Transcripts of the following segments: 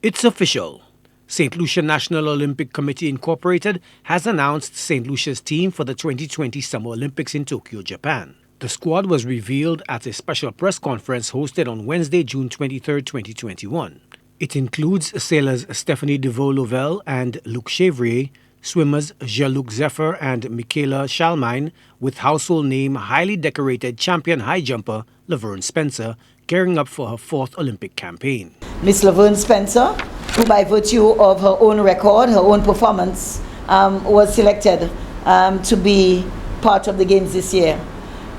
It's official. Saint Lucia National Olympic Committee Incorporated has announced Saint Lucia's team for the 2020 Summer Olympics in Tokyo, Japan. The squad was revealed at a special press conference hosted on Wednesday, June 23, 2021. It includes sailors Stephanie DeVaux-Lovell and Luc Chevrier, swimmers Jean-Luc Zephyr and Michaela Schalmine, with household name highly decorated champion high jumper Levern Spencer, gearing up for her fourth Olympic campaign. Miss Levern Spencer, who by virtue of her own record, her own performance, was selected to be part of the Games this year.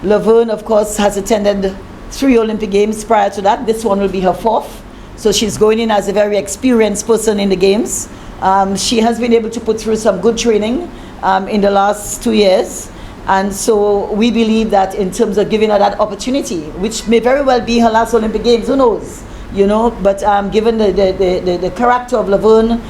Levern, of course, has attended 3 Olympic Games prior to that. This one will be her 4th. So she's going in as a very experienced person in the Games. She has been able to put through some good training in the last 2 years. And so we believe that in terms of giving her that opportunity, which may very well be her last Olympic Games, who knows? You know, but given the character of Levern,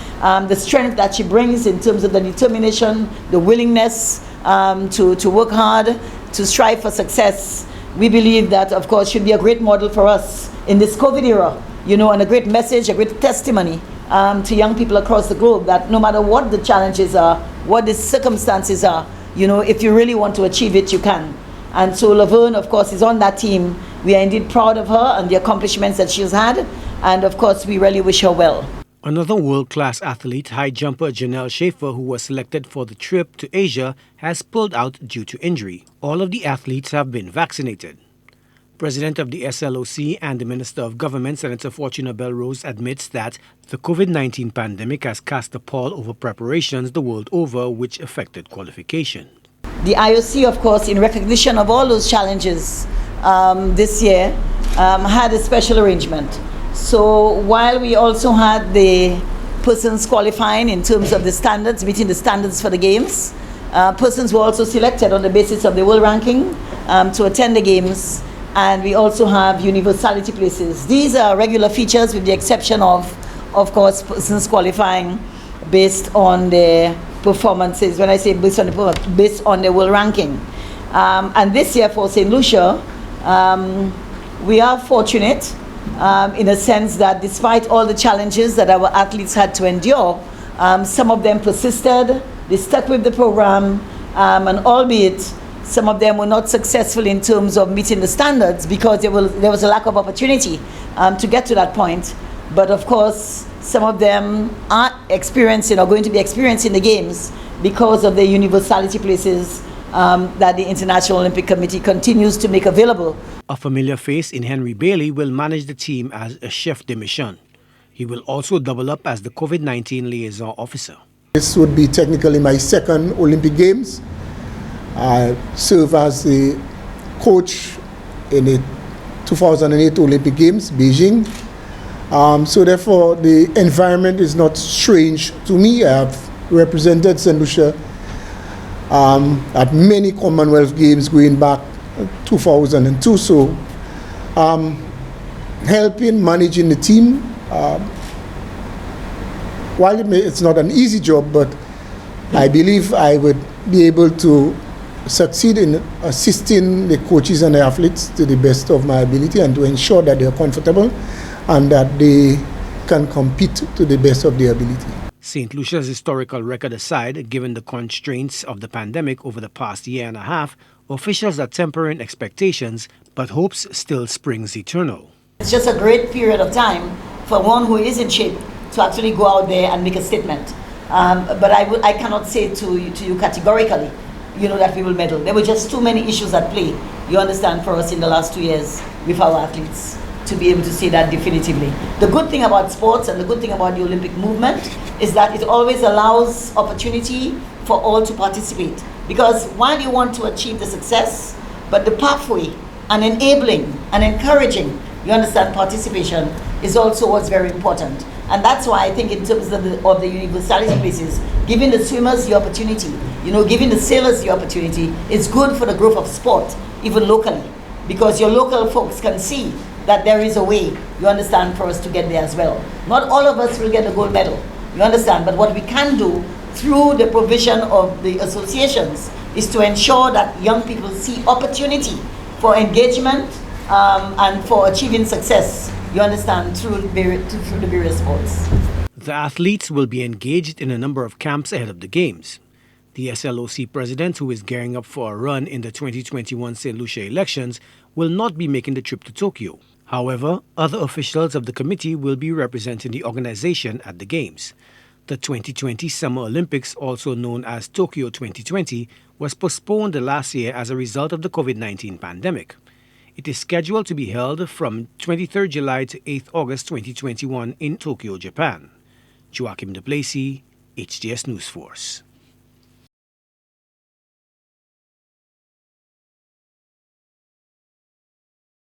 the strength that she brings in terms of the determination, the willingness to work hard, to strive for success, we believe that, of course, should be a great model for us in this COVID era, you know, and a great message, a great testimony to young people across the globe that no matter what the challenges are, what the circumstances are, you know, if you really want to achieve it, you can. And so Levern, of course, is on that team. We are indeed proud of her and the accomplishments that she's had. And of course, we really wish her well. Another world-class athlete, high jumper Janelle Schaefer, who was selected for the trip to Asia, has pulled out due to injury. All of the athletes have been vaccinated. President of the SLOC and the Minister of Government, Senator Fortuna Belrose, admits that the COVID-19 pandemic has cast a pall over preparations the world over, which affected qualification. The IOC, of course, in recognition of all those challenges this year, had a special arrangement. So while we also had the persons qualifying in terms of the standards, meeting the standards for the Games, persons were also selected on the basis of the world ranking to attend the Games. And we also have universality places. These are regular features with the exception of course, persons qualifying based on their performances. When I say based on the world ranking. And this year for Saint Lucia, we are fortunate in a sense that despite all the challenges that our athletes had to endure, some of them persisted, they stuck with the program, and albeit some of them were not successful in terms of meeting the standards because there was a lack of opportunity to get to that point. But of course, some of them are experiencing or going to be experiencing the Games because of the universality places that the International Olympic Committee continues to make available. A familiar face in Henry Bailey will manage the team as a chef de mission. He will also double up as the COVID-19 liaison officer. This would be technically my 2nd Olympic Games. I serve as the coach in the 2008 Olympic Games, Beijing. So therefore, the environment is not strange to me. I have represented Saint Lucia at many Commonwealth Games going back 2002. So helping, managing the team, while it's not an easy job, but I believe I would be able to succeed in assisting the coaches and the athletes to the best of my ability and to ensure that they are comfortable and that they can compete to the best of their ability. St. Lucia's historical record aside, given the constraints of the pandemic over the past year and a half, officials are tempering expectations, but hopes still springs eternal. It's just a great period of time for one who is in shape to actually go out there and make a statement. But I cannot say to you categorically, you know, that we will medal. There were just too many issues at play, you understand, for us in the last 2 years with our athletes to be able to say that definitively. The good thing about sports and the good thing about the Olympic movement is that it always allows opportunity for all to participate. Because while you want to achieve the success, but the pathway and enabling and encouraging, you understand, participation is also what's very important. And that's why I think in terms of the universality places, giving the swimmers the opportunity, you know, giving the sailors the opportunity is good for the growth of sport, even locally. Because your local folks can see that there is a way, you understand, for us to get there as well. Not all of us will get the gold medal, you understand, but what we can do through the provision of the associations is to ensure that young people see opportunity for engagement and for achieving success You understand, through the various sports. The athletes will be engaged in a number of camps ahead of the Games. The SLOC president, who is gearing up for a run in the 2021 Saint Lucia elections, will not be making the trip to Tokyo. However, other officials of the committee will be representing the organization at the Games. The 2020 Summer Olympics, also known as Tokyo 2020, was postponed last year as a result of the COVID-19 pandemic. It is scheduled to be held from 23 July to 8 August 2021 in Tokyo, Japan. Joachim de Plessis, HTS News Force.